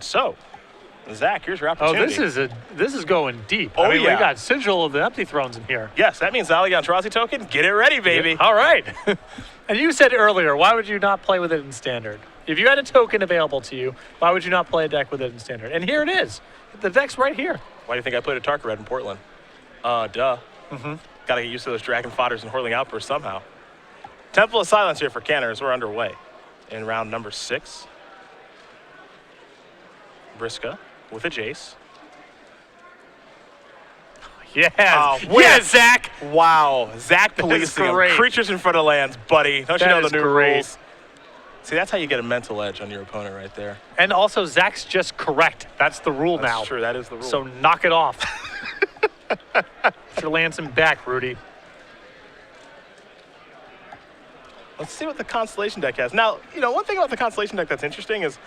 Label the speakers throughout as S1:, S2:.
S1: round. So, Zach, here's your opportunity.
S2: Oh, this is going deep.
S1: Oh,
S2: I mean,
S1: yeah.
S2: we got Sigil of the Empty Thrones in here.
S1: Yes, that means Zali Eldrazi token. Get it ready, baby.
S2: Yeah. All right. And you said earlier, why would you not play with it in Standard? If you had a token available to you, why would you not play a deck with it in Standard? And here it is. The deck's right here.
S1: Why do you think I played a Tarka Red in Portland? Duh.
S2: Mm-hmm.
S1: Got to get used to those Dragon Fodders and Whirling Outbursts somehow. Temple of Silence here for Canners. We're underway in round number 6. Briksza with a Jace.
S2: Yes.
S1: Yes,
S2: Zach.
S1: Wow. Zach policing them.
S2: great.
S1: Creatures in front of lands, buddy. Don't you
S2: That
S1: know the
S2: is
S1: new
S2: great.
S1: rules? See, that's how you get a mental edge on your opponent right there.
S2: And also, Zach's just correct. That's the rule now.
S1: That's true. That is the rule.
S2: So knock it off. Put your Lanson back, Rudy.
S1: Let's see what the Constellation deck has. Now, one thing about the Constellation deck that's interesting is,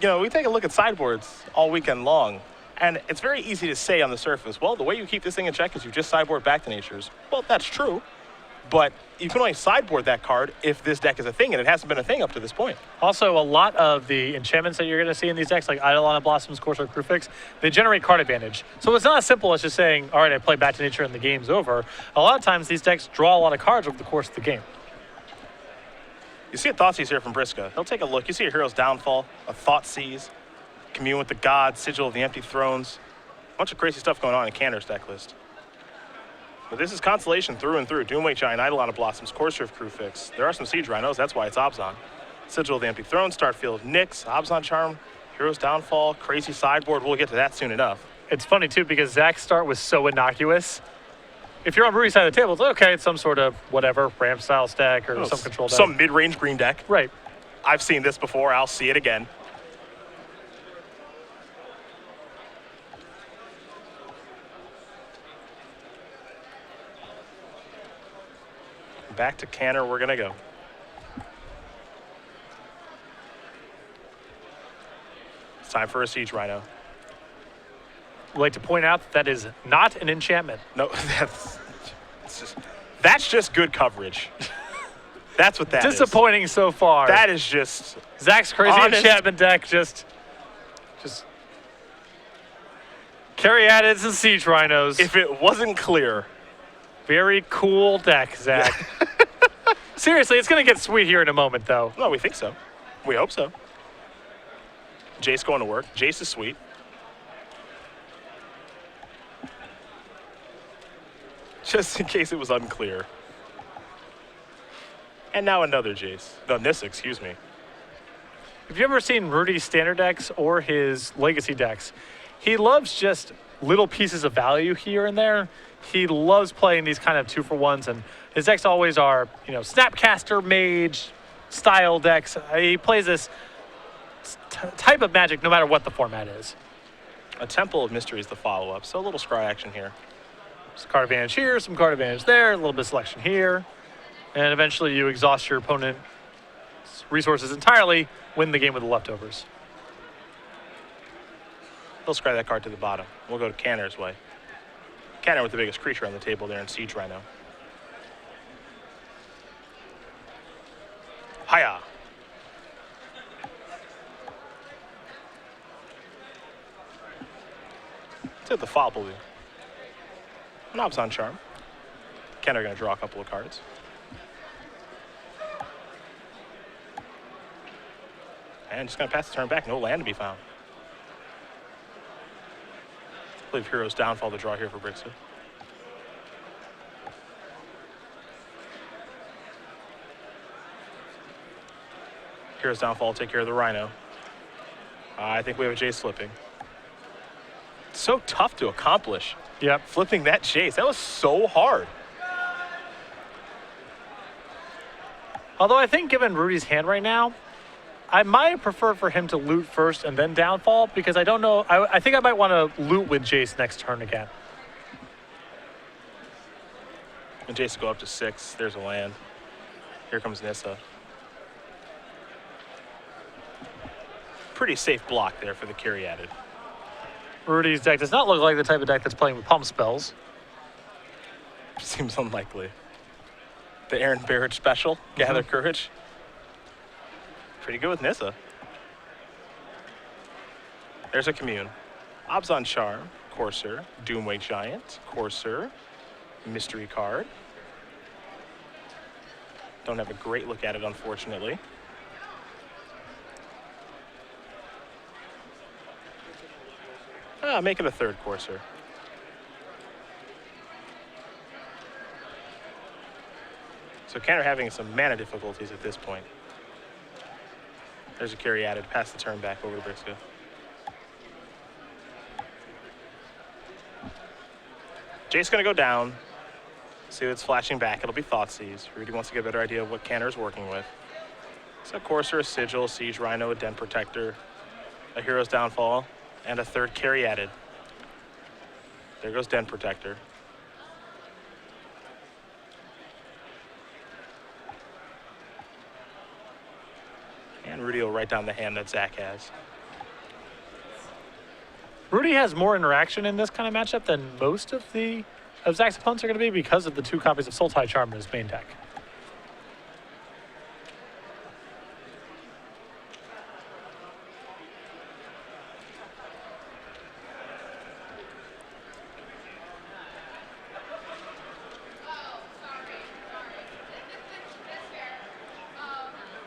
S1: we take a look at sideboards all weekend long, and it's very easy to say on the surface, well, the way you keep this thing in check is you just sideboard back to natures. Well, that's true, but you can only sideboard that card if this deck is a thing, and it hasn't been a thing up to this point.
S2: Also, a lot of the enchantments that you're going to see in these decks, like Eidolon of Blossoms, Courser, Crufix, they generate card advantage. So it's not as simple as just saying, all right, I play back to nature and the game's over. A lot of times, these decks draw a lot of cards over the course of the game.
S1: You see a Thoughtseize here from Briksza. He'll take a look. You see a Hero's Downfall, a Thoughtseize, Commune with the Gods, Sigil of the Empty Thrones. A bunch of crazy stuff going on in Canner's deck list. But this is Constellation through and through. Doomwake Giant, Eidolon of Blossoms, Courser of Crufix. There are some Siege Rhinos, that's why it's Abzan. Sigil of the Empty Thrones, Starfield, Nyx, Abzan Charm, Hero's Downfall, crazy sideboard. We'll get to that soon enough.
S2: It's funny, too, because Zach's start was so innocuous. If you're on Rudy's side of the table, it's okay. It's some sort of whatever, ramp-style stack or some control deck.
S1: Some mid-range green deck.
S2: Right.
S1: I've seen this before. I'll see it again. Back to Canner we're going to go. It's time for a Siege Rhino.
S2: I'd like to point out that is not an enchantment.
S1: No, that's just good coverage. That's what that is.
S2: Disappointing so far.
S1: That is just
S2: Zach's crazy
S1: honest.
S2: enchantment deck just Caryatids and Siege Rhinos.
S1: If it wasn't clear.
S2: Very cool deck, Zach. Seriously, it's going to get sweet here in a moment, though.
S1: No, we think so. We hope so. Jace going to work. Jace is sweet. Just in case it was unclear. And now another Jace. No, Nissa, excuse me.
S2: Have you ever seen Rudy's standard decks or his legacy decks? He loves just little pieces of value here and there. He loves playing these kind of 2-for-1s, and his decks always are, Snapcaster, Mage, style decks. He plays this type of Magic no matter what the format is.
S1: A Temple of Mystery is the follow-up, so a little scry action here.
S2: Some card advantage here, some card advantage there, a little bit of selection here. And eventually you exhaust your opponent's resources entirely, win the game with the leftovers.
S1: They'll scry that card to the bottom. We'll go to Canner's way. Canner with the biggest creature on the table there in Siege Rhino. Hiya! To the Fopple. Knobs on Charm. Kenner going to draw a couple of cards. And just going to pass the turn back. No land to be found. I believe Hero's Downfall to draw here for Briksza. Hero's Downfall take care of the Rhino. I think we have a Jace flipping. So tough to accomplish.
S2: Yep.
S1: Flipping that Jace. That was so hard.
S2: Although I think given Rudy's hand right now, I might prefer for him to loot first and then downfall, because I don't know. I think I might want to loot with Jace next turn again.
S1: And Jace will go up to 6. There's a land. Here comes Nissa. Pretty safe block there for the Caryatid.
S2: Rudy's deck does not look like the type of deck that's playing with pump spells.
S1: Seems unlikely. The Aaron Barrett special, Gather Courage. Pretty good with Nissa. There's a Commune. Obzon Charm, Courser, Doomway Giant, Courser, Mystery card. Don't have a great look at it, unfortunately. Make it a third Courser. So Cantor having some mana difficulties at this point. There's a carry added, pass the turn back over to Briksza. Jace's gonna go down. See what's flashing back, it'll be Thoughtseize. Rudy wants to get a better idea of what Cantor's working with. So Courser, a Sigil, Siege Rhino, a Den Protector, a Hero's Downfall, and a third carry added. There goes Den Protector. And Rudy will write down the hand that Zack has.
S2: Rudy has more interaction in this kind of matchup than most of Zack's opponents are going to be because of the 2 copies of Sultai Charm in his main deck.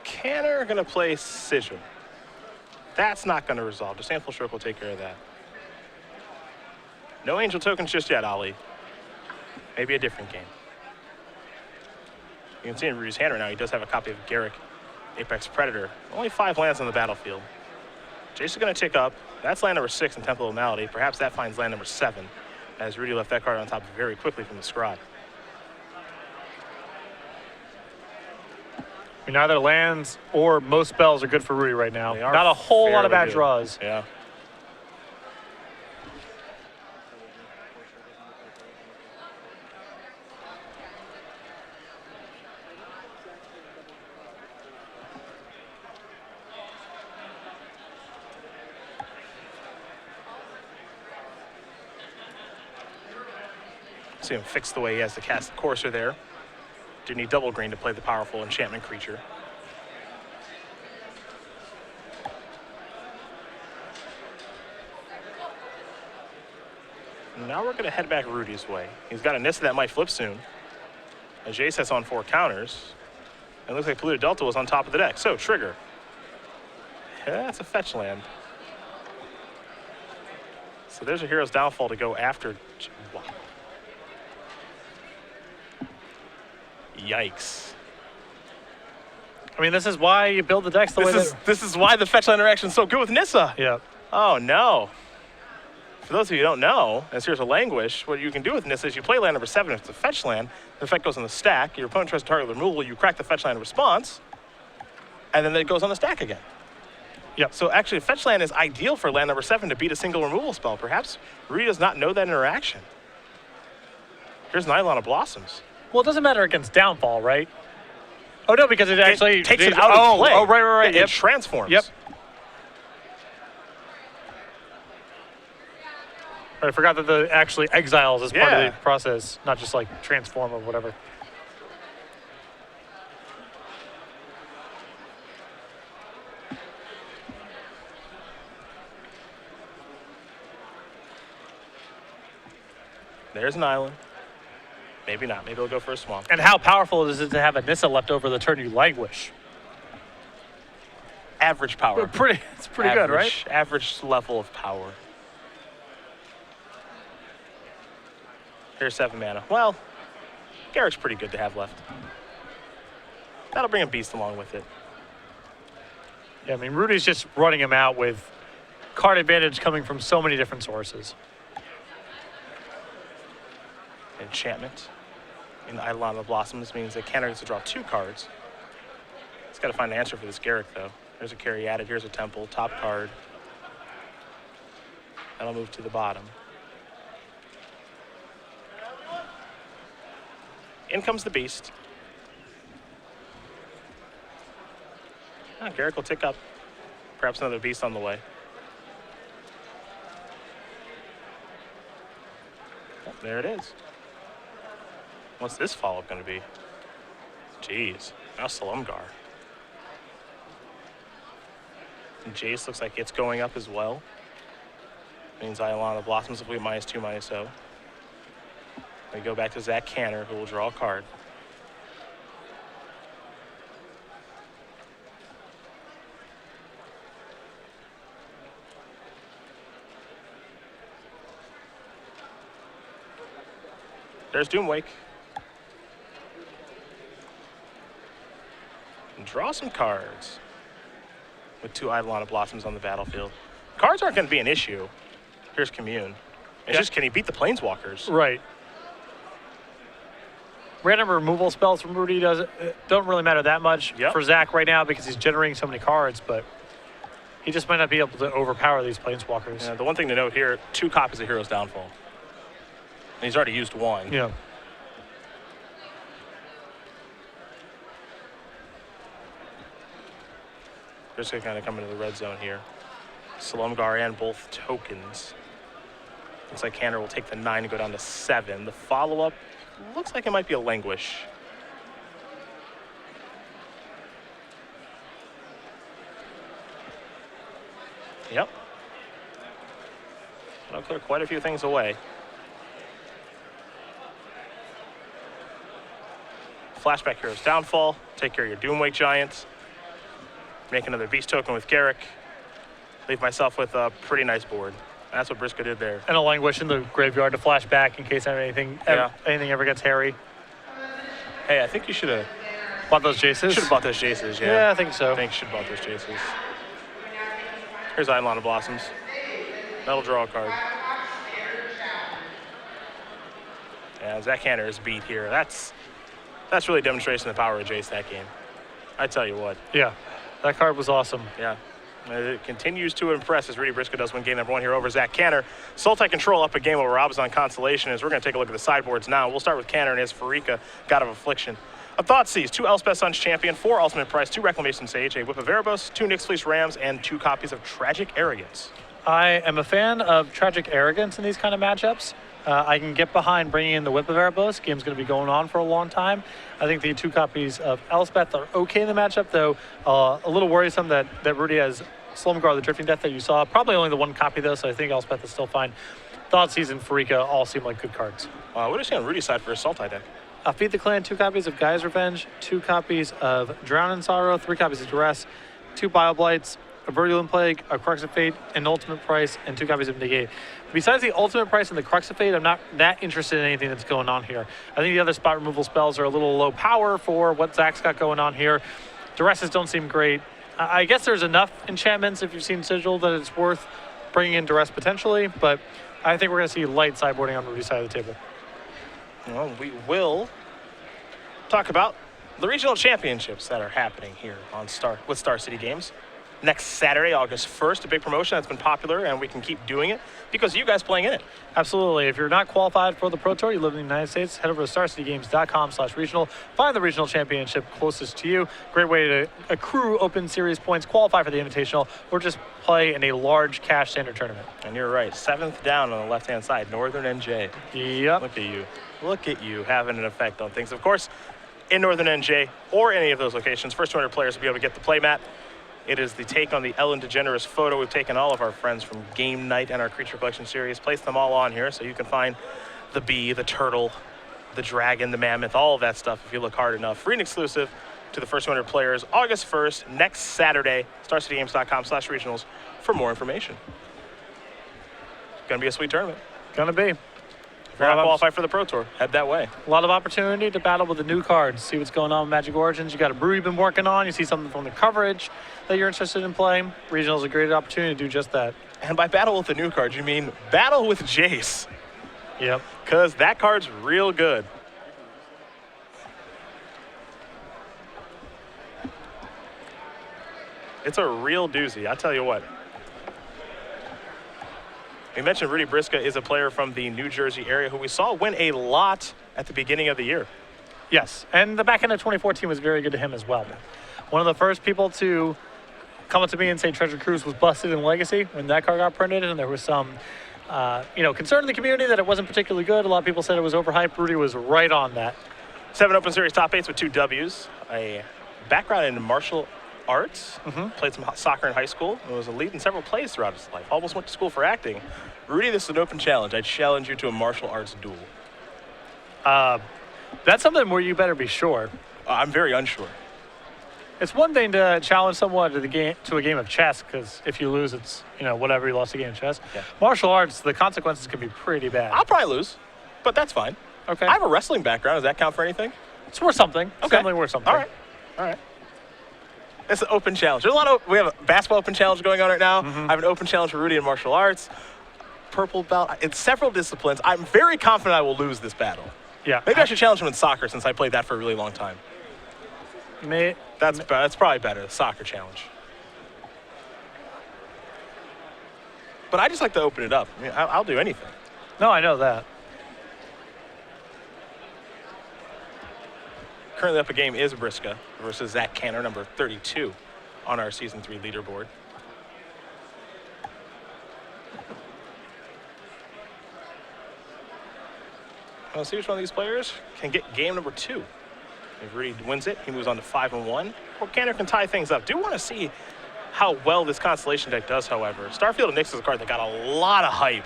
S1: Cantor gonna play Sigil. That's not gonna resolve. Just Handful Stroke will take care of that. No Angel tokens just yet, Ali. Maybe a different game. You can see in Rudy's hand right now, he does have a copy of Garrick, Apex Predator. Only 5 lands on the battlefield. Jace is gonna tick up. That's land number 6 in Temple of Malady. Perhaps that finds land number 7, as Rudy left that card on top very quickly from the Scry.
S2: I mean, either lands or most spells are good for Rudy right now.
S1: They are
S2: Not a whole lot of
S1: fairly
S2: bad
S1: good.
S2: draws.
S1: Yeah. See him fix the way he has to cast the Courser there. Do need double green to play the powerful enchantment creature. Now we're gonna head back Rudy's way. He's got a Nissa that might flip soon. And Jace has on 4 counters. It looks like Polluted Delta was on top of the deck. So trigger. Yeah, that's a fetch land. So there's a Hero's Downfall to go after. Wow. Yikes.
S2: I mean, this is why you build the decks the way that...
S1: This is why the fetch land interaction is so good with Nissa.
S2: Yeah.
S1: Oh, no. For those of you who don't know, as here's a languish, what you can do with Nissa is you play land number 7. If it's a fetch land, the effect goes on the stack. Your opponent tries to target the removal, you crack the fetch land in response, and then it goes on the stack again.
S2: Yep.
S1: So actually, fetch land is ideal for land number 7 to beat a single removal spell. Perhaps Rudy does not know that interaction. Here's Nylon of Blossoms.
S2: Well, it doesn't matter against Downfall, right? Oh, no, because it actually...
S1: takes it out of play.
S2: Oh, right.
S1: It transforms.
S2: Yep. I forgot that the actually exiles is part of the process, not just like transform or whatever.
S1: There's an island. Maybe not. Maybe he'll go for a swamp.
S2: And how powerful is it to have a Nissa left over the turn you languish?
S1: Average power.
S2: It's pretty good, right?
S1: Average level of power. Here's 7 mana. Well, Garrick's pretty good to have left. That'll bring a beast along with it.
S2: Yeah, I mean, Rudy's just running him out with card advantage coming from so many different sources.
S1: Enchantment in the Eidolon of the Blossoms means that Cantor gets to draw 2 cards. He's got to find an answer for this Garrick, though. There's a carry added. Here's a Temple. Top card. That'll move to the bottom. In comes the beast. Garrick will tick up. Perhaps another beast on the way. Oh, there it is. What's this follow-up going to be? Jeez. Now Salumgar. And Jace looks like it's going up as well. Means Iolana Blossoms will be -2, -0. We go back to Zack Canner, who will draw a card. There's Doomwake. And draw some cards with 2 Eidolon Blossoms on the battlefield. Cards aren't going to be an issue. Here's Commune. It's just, can he beat the Planeswalkers?
S2: Right. Random removal spells from Rudy don't really matter that much for Zack right now because he's generating so many cards, but he just might not be able to overpower these Planeswalkers.
S1: Yeah, the one thing to note here, 2 copies of Hero's Downfall. And he's already used 1.
S2: Yeah.
S1: Just going to kind of come into the red zone here. Slumgar and both tokens. Looks like Canner will take the 9 and go down to 7. The follow-up looks like it might be a Languish. Yep. That'll clear quite a few things away. Flashback Hero's Downfall. Take care of your Doomwake Giants. Make another Beast token with Garrick. Leave myself with a pretty nice board. That's what Briksza did there.
S2: And a Languish in the graveyard to flash back in case anything ever gets hairy.
S1: Hey, I think you should have
S2: bought those Jaces.
S1: Should have bought those Jaces, yeah.
S2: Yeah, I think so.
S1: I think you should have bought those Jaces. Here's Eidolon Blossoms. That'll draw a card. Yeah, Zack Canner is beat here. That's really a demonstration of the power of Jace that game. I tell you what.
S2: Yeah, that card was awesome.
S1: Yeah. It continues to impress as Rudy Briksza does win game number 1 here over Zack Canner. Sultai Control up a game over Rabazon Constellation as we're going to take a look at the sideboards now. We'll start with Canner and his Farika, God of Affliction. A Thoughtseize, 2 Elspeth Suns Champion, 4 Ultimate Price, 2 Reclamation Sage, a Whip of Erebos, 2 Nyx Fleece Rams, and 2 copies of Tragic Arrogance.
S2: I am a fan of Tragic Arrogance in these kind of matchups. I can get behind bringing in the Whip of Erebos. Game's going to be going on for a long time. I think the 2 copies of Elspeth are okay in the matchup, though a little worrisome that Rudy has Slumgar, the Drifting Death that you saw. Probably only the 1 copy, though, so I think Elspeth is still fine. Thoughtseize and Farika all seem like good cards.
S1: What do you see on Rudy's side for his Sultai deck?
S2: Feed the Clan, 2 copies of Gaia's Revenge, 2 copies of Drown in Sorrow, 3 copies of Duress, 2 Bioblights, a Virulent Plague, a Crux of Fate, an Ultimate Price, and 2 copies of Negate. Besides the Ultimate Price and the Crux of Fate, I'm not that interested in anything that's going on here. I think the other spot removal spells are a little low power for what Zack's got going on here. Duresses don't seem great. I guess there's enough enchantments if you've seen Sigil that it's worth bringing in Duress potentially, but I think we're going to see light sideboarding on Rudy's side of the table.
S1: Well, we will talk about the regional championships that are happening here on with Star City Games. Next Saturday, August 1st, a big promotion that's been popular, and we can keep doing it because of you guys playing in it.
S2: Absolutely. If you're not qualified for the Pro Tour, you live in the United States, head over to starcitygames.com/regional. Find the regional championship closest to you. Great way to accrue Open Series points, qualify for the Invitational, or just play in a large cash standard tournament.
S1: And you're right. 7th down on the left-hand side, Northern NJ.
S2: Yep.
S1: Look at you. Look at you having an effect on things. Of course, in Northern NJ or any of those locations, first 200 players will be able to get the play mat. It is the take on the Ellen DeGeneres photo. We've taken all of our friends from Game Night and our Creature Collection series, placed them all on here so you can find the bee, the turtle, the dragon, the mammoth, all of that stuff if you look hard enough. Free and exclusive to the first 200 players, August 1st, next Saturday, starcitygames.com/regionals for more information. Gonna be a sweet tournament.
S2: Gonna be.
S1: If you're not qualified for the Pro Tour, head that way.
S2: A lot of opportunity to battle with the new cards, see what's going on with Magic Origins. You got a brew you've been working on, you see something from the coverage that you're interested in playing. Regional is a great opportunity to do just that.
S1: And by battle with the new cards, you mean battle with Jace.
S2: Yep.
S1: Because that card's real good. It's a real doozy, I tell you what. We mentioned Rudy Briksza is a player from the New Jersey area who we saw win a lot at the beginning of the year.
S2: Yes, and the back end of 2014 was very good to him as well. One of the first people to come up to me and say Treasure Cruise was busted in Legacy when that card got printed, and there was some concern in the community that it wasn't particularly good. A lot of people said it was overhyped. Rudy was right on that.
S1: 7 Open Series top 8s with 2 Ws, a background in martial arts, played some soccer in high school, and was a lead in several plays throughout his life. Almost went to school for acting. Rudy, this is an open challenge. I challenge you to a martial arts duel.
S2: That's something where you better be sure.
S1: I'm very unsure.
S2: It's one thing to challenge someone to a game of chess, because if you lose, it's whatever, you lost a game of chess.
S1: Yeah.
S2: Martial arts, the consequences can be pretty bad.
S1: I'll probably lose, but that's fine.
S2: Okay.
S1: I have a wrestling background. Does that count for anything?
S2: It's worth something. It's
S1: Okay.
S2: definitely worth something.
S1: All right. It's an open challenge. We have a basketball open challenge going on right now. I have an open challenge for Rudy in martial arts. Purple belt in several disciplines. I'm very confident I will lose this battle.
S2: Yeah.
S1: Maybe I should challenge him in soccer since I played that for a really long time. That's probably better, the soccer challenge. But I just like to open it up. I mean, I'll do anything.
S2: No, I know that.
S1: Currently up a game is Briksza versus Zack, number 32 on our Season 3 leaderboard. Let's see which one of these players can get game number 2. If Rudy wins it, he moves on to 5-1. Or Canner can tie things up. Do want to see how well this Constellation deck does, however. Starfield of Nyx is a card that got a lot of hype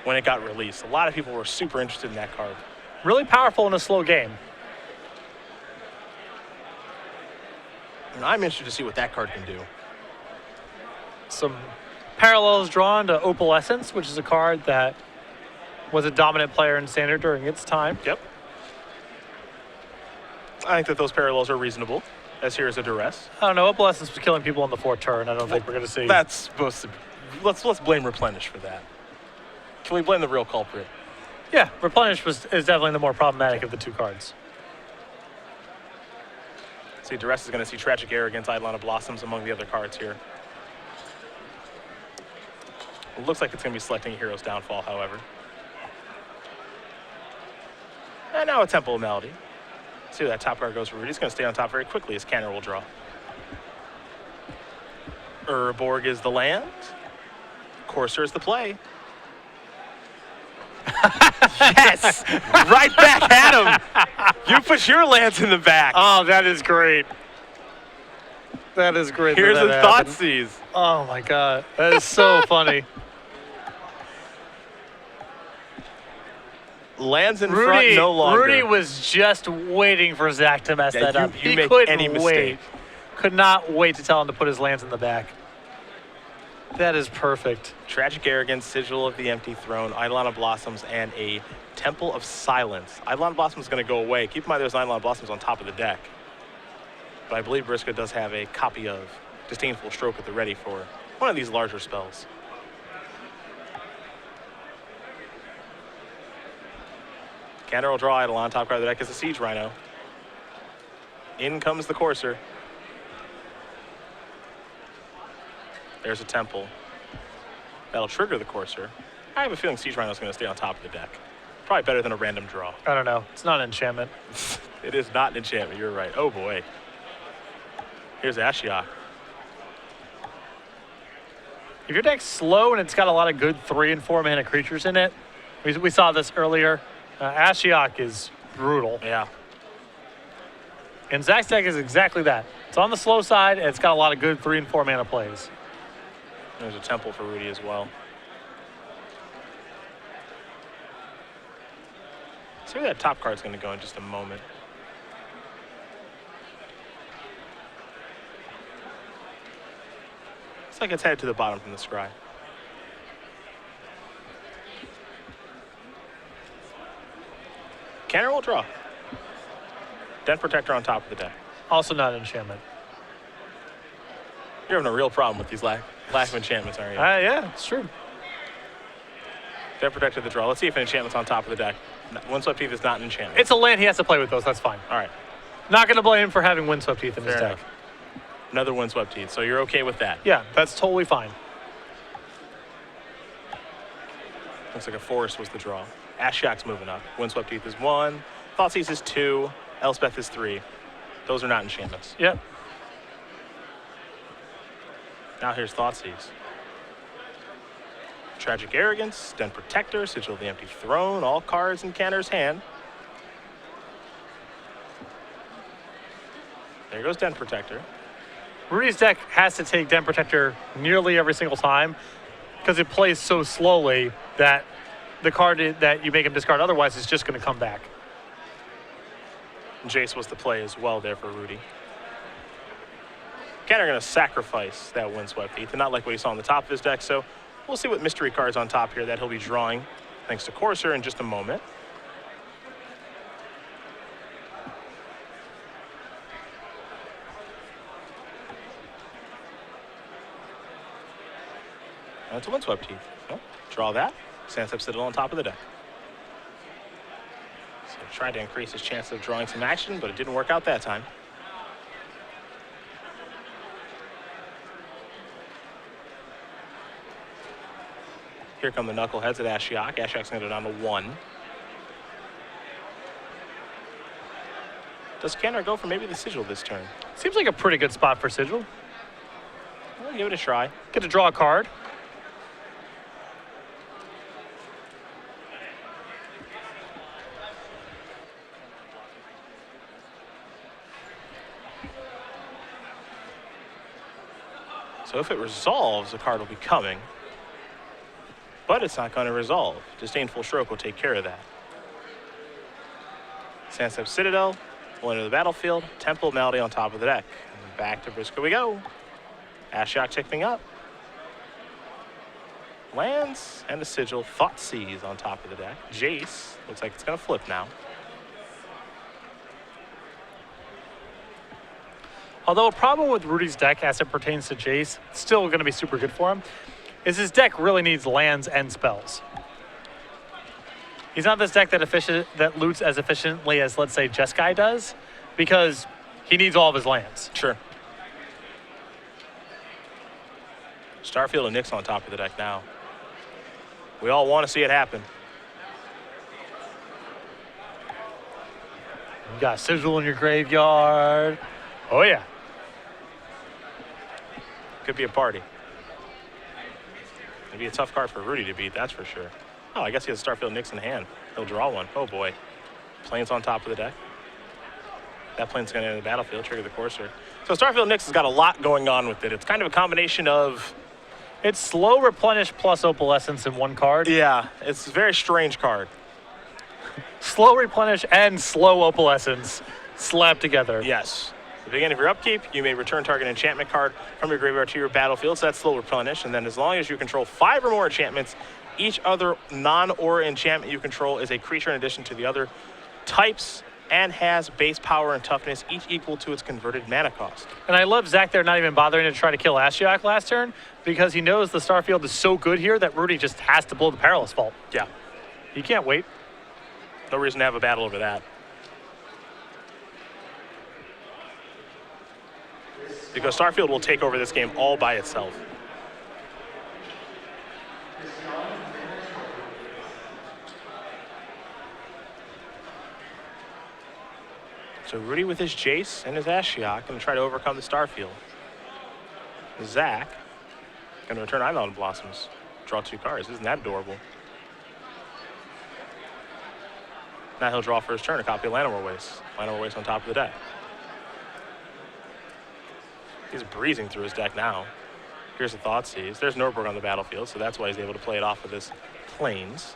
S1: when it got released. A lot of people were super interested in that card.
S2: Really powerful in a slow game.
S1: And I'm interested to see what that card can do.
S2: Some parallels drawn to Opalescence, which is a card that was a dominant player in Standard during its time.
S1: Yep. I think that those parallels are reasonable, as here is a duress.
S2: I don't know. Opalescence was killing people on the 4th turn. I don't think we're going to see.
S1: That's supposed to be. Let's blame Replenish for that. Can we blame the real culprit?
S2: Yeah, Replenish is definitely the more problematic of the two cards.
S1: See, duress is going to see Tragic Arrogance, Eidolon of Blossoms among the other cards here. It looks like it's going to be selecting a Hero's Downfall, however. And now a Temple of Melody. See where that top card goes for Rudy. He's going to stay on top very quickly as Canner will draw. Urborg is the land. Courser is the play. Yes! Right back at him! You put your lands in the back.
S2: Oh, that is great. That is great.
S1: Here's
S2: that
S1: a
S2: happened.
S1: Thoughtseize.
S2: Oh, my God. That is so funny.
S1: Lands in front no longer.
S2: Rudy was just waiting for Zack to mess that up.
S1: You
S2: He
S1: make
S2: couldn't
S1: any
S2: wait.
S1: mistake.
S2: Could not wait to tell him to put his lands in the back. That is perfect.
S1: Tragic Arrogance, Sigil of the Empty Throne, Eidolon of Blossoms, and a Temple of Silence. Eidolon of Blossoms is going to go away. Keep in mind there's Eidolon of Blossoms on top of the deck. But I believe Briksza does have a copy of Disdainful Stroke at the ready for one of these larger spells. Canner will draw Eidolon. Top card of the deck is a Siege Rhino. In comes the Courser. There's a Temple. That'll trigger the Courser. I have a feeling Siege Rhino is going to stay on top of the deck. Probably better than a random draw.
S2: I don't know. It's not an enchantment.
S1: It is not an enchantment. You're right. Oh, boy. Here's Ashiok.
S2: If your deck's slow and it's got a lot of good 3 and 4 mana creatures in it, we saw this earlier. Ashiok is brutal.
S1: Yeah.
S2: And Zack's deck is exactly that. It's on the slow side, and it's got a lot of good 3 and 4 mana plays.
S1: There's a Temple for Rudy as well. See where that top card's going to go in just a moment. Looks like it's headed to the bottom from the scry. Canner will draw. Den Protector on top of the deck.
S2: Also not an enchantment.
S1: You're having a real problem with these lack of enchantments, aren't you?
S2: Yeah, it's true.
S1: Den Protector the draw. Let's see if an enchantment's on top of the deck. Windswept Teeth is not an enchantment.
S2: It's a land he has to play with, though, so that's fine.
S1: All right.
S2: Not going to blame him for having Windswept Teeth in his
S1: Fair
S2: deck.
S1: enough. Another Windswept Teeth, so you're okay with that.
S2: Yeah, that's totally fine.
S1: Looks like a Forest was the draw. Ashiok's moving up. Windswept Teeth is 1. Thoughtseize is 2. Elspeth is 3. Those are not enchantments.
S2: Yep.
S1: Now here's Thoughtseize. Tragic Arrogance, Den Protector, Sigil of the Empty Throne, all cards in Canner's hand. There goes Den Protector.
S2: Rudy's deck has to take Den Protector nearly every single time because it plays so slowly that the card that you make him discard otherwise is just going to come back.
S1: Jace was the play as well there for Rudy. Kenner going to sacrifice that Windswept Heath, and not like what he saw on the top of his deck, so we'll see what mystery cards on top here that he'll be drawing thanks to Courser in just a moment. That's a Windswept Heath. Oh, draw that. Sandsep Citadel on top of the deck. So tried to increase his chance of drawing some action, but it didn't work out that time. Here come the Knuckleheads at Ashiok. Ashiok's going to go down to 1. Does Canner go for maybe the Sigil this turn?
S2: Seems like a pretty good spot for Sigil.
S1: We'll give it a try.
S2: Get to draw a card.
S1: So if it resolves, the card will be coming. But it's not going to resolve. Disdainful Stroke will take care of that. Sandsep Citadel will enter the battlefield. Temple Melody on top of the deck. And back to Briksza we go. Ashiok ticking up. Lands and a Sigil. Thoughtseize on top of the deck. Jace looks like it's going to flip now.
S2: Although a problem with Rudy's deck as it pertains to Jace, still going to be super good for him, is his deck really needs lands and spells. He's not this deck that loots as efficiently as, let's say, Jeskai does, because he needs all of his lands.
S1: Sure. Starfield and Nyx on top of the deck now. We all want to see it happen.
S2: You got Sigil in your graveyard. Oh, yeah.
S1: Could be a party. It'd be a tough card for Rudy to beat, that's for sure. Oh, I guess he has Starfield Nyx in hand. He'll draw one. Oh, boy. Plane's on top of the deck. That plane's going to enter the battlefield, trigger the Courser. So Starfield Nyx has got a lot going on with it. It's kind of a combination of...
S2: It's slow replenish plus opalescence in one card.
S1: Yeah, it's a very strange card.
S2: Slow replenish and slow opalescence slapped together.
S1: Yes. At the beginning of your upkeep, you may return target enchantment card from your graveyard to your battlefield, so that's slow replenish. And then as long as you control 5 or more enchantments, each other non-aura enchantment you control is a creature in addition to the other types and has base power and toughness, each equal to its converted mana cost.
S2: And I love Zack there not even bothering to try to kill Ashiok last turn because he knows the Starfield is so good here that Rudy just has to blow the Perilous Vault.
S1: Yeah.
S2: He can't wait.
S1: No reason to have a battle over that. Because Starfield will take over this game all by itself. So Rudy with his Jace and his Ashiok going to try to overcome the Starfield. Zack going to return Island Blossoms. Draw 2 cards. Isn't that adorable? Now he'll draw for his turn a copy of Llanowar Waste. Llanowar Waste on top of the deck. He's breezing through his deck now. Here's the Thoughtseize. There's Nurburg on the battlefield, so that's why he's able to play it off of his planes.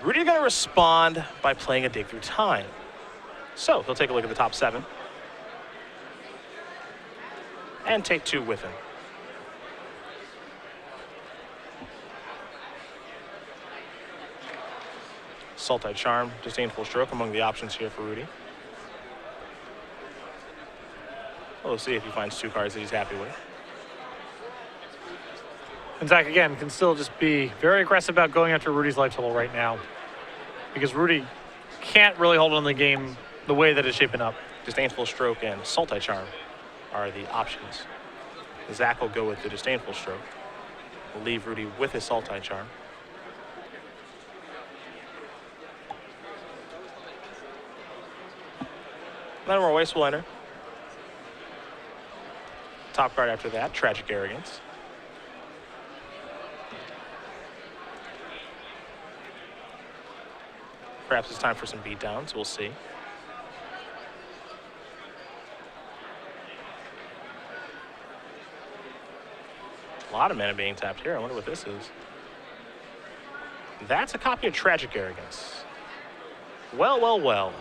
S1: Rudy's going to respond by playing a Dig Through Time. So he'll take a look at the top 7. And take 2 with him. Sultai Charm, Disdainful Stroke among the options here for Rudy. We'll see if he finds 2 cards that he's happy with.
S2: And Zack, again, can still just be very aggressive about going after Rudy's life total right now. Because Rudy can't really hold on the game the way that it's shaping up.
S1: Disdainful Stroke and Sultai Charm are the options. Zack will go with the Disdainful Stroke. We'll leave Rudy with his Sultai Charm. Llanowar Waste will enter. Top card after that, Tragic Arrogance. Perhaps it's time for some beatdowns, we'll see. A lot of mana being tapped here. I wonder what this is. That's a copy of Tragic Arrogance. Well, well, well.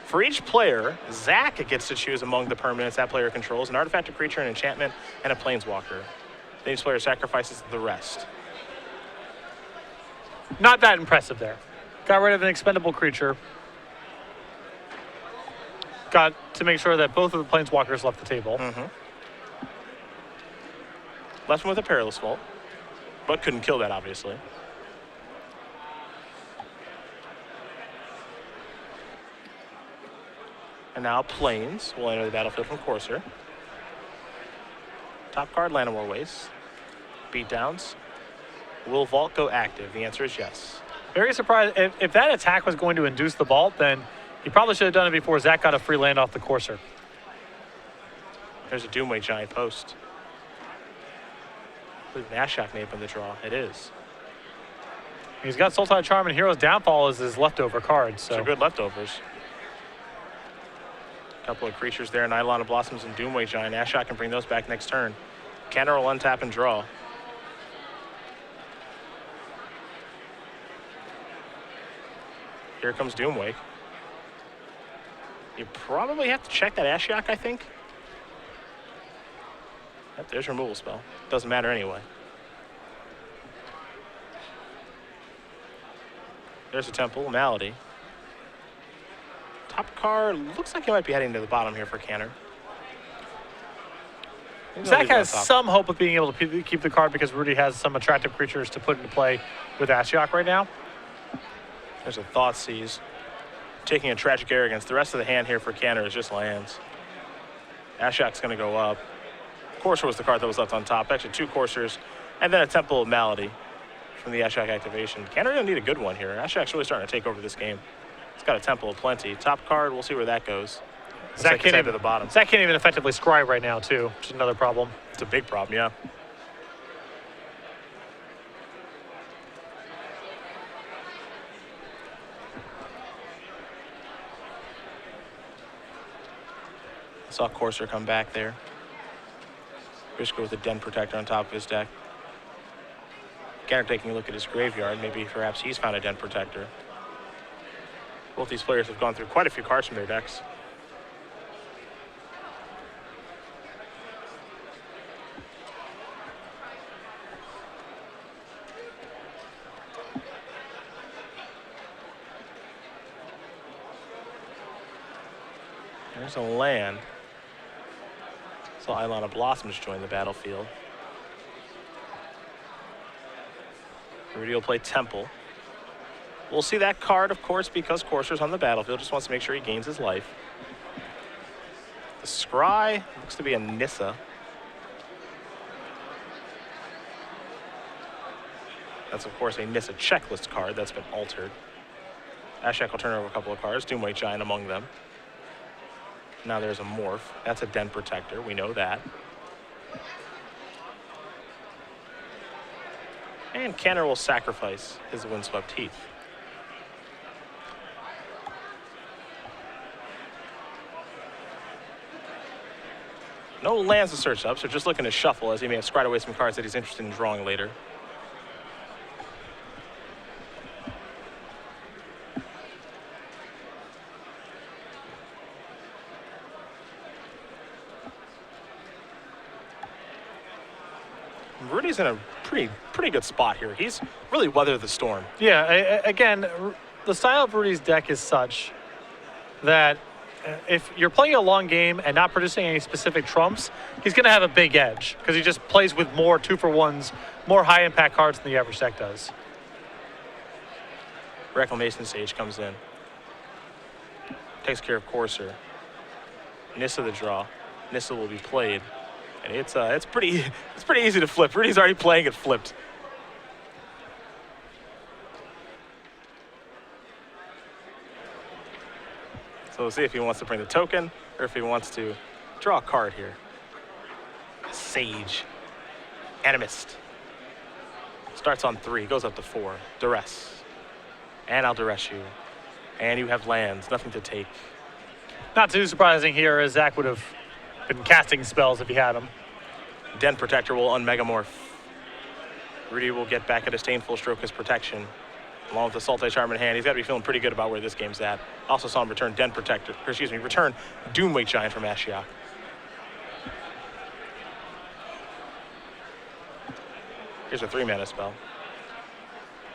S1: For each player, Zack gets to choose among the permanents that player controls an artifact, a creature, an enchantment, and a planeswalker. Then each player sacrifices the rest.
S2: Not that impressive there. Got rid of an expendable creature. Got to make sure that both of the planeswalkers left the table.
S1: Left him with a Perilous Vault, but couldn't kill that, obviously. And now Plains will enter the battlefield from Courser. Top card, Llanowar Waste. Beatdowns. Will Vault go active? The answer is yes.
S2: Very surprised. If that attack was going to induce the vault, then he probably should have done it before Zack got a free land off the Courser.
S1: There's a Doomway Giant post. I believe Nashak may have been the draw. It is.
S2: He's got Sultai Charm and Hero's Downfall as his leftover cards. So
S1: those are good leftovers. A couple of creatures there, Nylon of Blossoms and Doomway Giant. Nashak can bring those back next turn. Kenner will untap and draw. Here comes Doomwake. You probably have to check that Ashiok, I think. Yep, there's your removal spell. Doesn't matter anyway. There's a Temple, Malady. Top card looks like he might be heading to the bottom here for Canner.
S2: Zack has some hope of being able to keep the card because Rudy has some attractive creatures to put into play with Ashiok right now.
S1: There's a Thoughtseize. Taking a Tragic Arrogance. The rest of the hand here for Canner is just lands. Ashiok's going to go up. Courser was the card that was left on top. Actually, two Coursers, and then a Temple of Malady from the Ashiok activation. Canner going to need a good one here. Ashiok's really starting to take over this game. It's got a Temple of Plenty. Top card, we'll see where that goes.
S2: Zack can't
S1: to the bottom.
S2: Zack can't even effectively scry right now, too, which is another problem.
S1: It's a big problem, yeah. Saw Courser come back there. Briksza with a Den Protector on top of his deck. Canner taking a look at his graveyard. Maybe perhaps he's found a Den Protector. Both these players have gone through quite a few cards from their decks. There's a land. So Island of Blossoms join the battlefield. Rudy will play Temple. We'll see that card, of course, because Courser's on the battlefield. Just wants to make sure he gains his life. The Scry looks to be a Nissa. That's, of course, a Nissa checklist card that's been altered. Ashiok will turn over a couple of cards. Doomway Giant among them. Now there's a Morph. That's a Den Protector. We know that. And Canner will sacrifice his Windswept Heath. No lands to search up, so just looking to shuffle as he may have scryed away some cards that he's interested in drawing later. Rudy's in a pretty good spot here. He's really weathered the storm.
S2: Yeah, again, the style of Rudy's deck is such that if you're playing a long game and not producing any specific trumps, he's going to have a big edge because he just plays with more 2-for-1s, more high-impact cards than the average deck does.
S1: Reclamation Sage comes in. Takes care of Courser. Nissa the draw. Nissa will be played. And it's pretty easy to flip. Rudy's already playing it flipped. So we'll see if he wants to bring the token or if he wants to draw a card here. Sage. Animist. Starts on 3, goes up to 4. Duress. And I'll duress you. And you have lands, nothing to take.
S2: Not too surprising here, as Zack would have been casting spells if he had them.
S1: Den Protector will unmegamorph Rudy will get back a disdainful stroke as protection. Along with the Sultai Charm in hand, he's got to be feeling pretty good about where this game's at. Also saw him return return Doomwake Giant from Ashiok. Here's a 3-mana spell.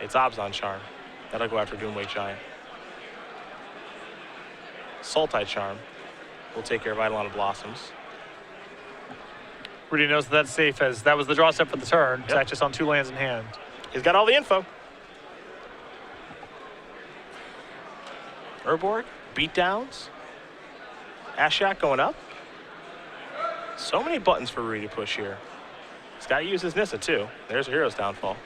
S1: It's Abzan Charm. That'll go after Doomwake Giant. Sultai Charm will take care of Eidolon of Blossoms.
S2: Rudy knows that's safe, as that was the draw step for the turn.
S1: Yep.
S2: Zack just on 2 lands in hand.
S1: He's got all the info. Urborg, beatdowns. Ashiok going up. So many buttons for Rudy to push here. He's got to use his Nissa too. There's a Hero's Downfall.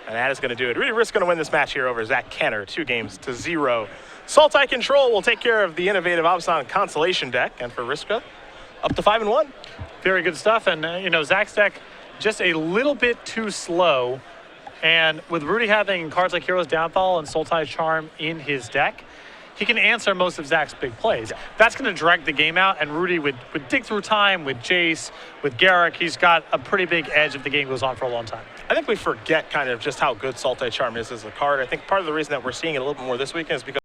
S1: And that is going to do it. Rudy Risk's going to win this match here over Zack Kenner, 2-0. Sultai Control will take care of the innovative Abzan Constellation deck. And for Riska, up to 5-1.
S2: Very good stuff. And, Zack's deck just a little bit too slow. And with Rudy having cards like Hero's Downfall and Sultai Charm in his deck, he can answer most of Zack's big plays. Yeah. That's going to drag the game out, and Rudy would dig through time with Jace, with Garrick. He's got a pretty big edge if the game goes on for a long time.
S1: I think we forget kind of just how good Sultai Charm is as a card. I think part of the reason that we're seeing it a little bit more this weekend is because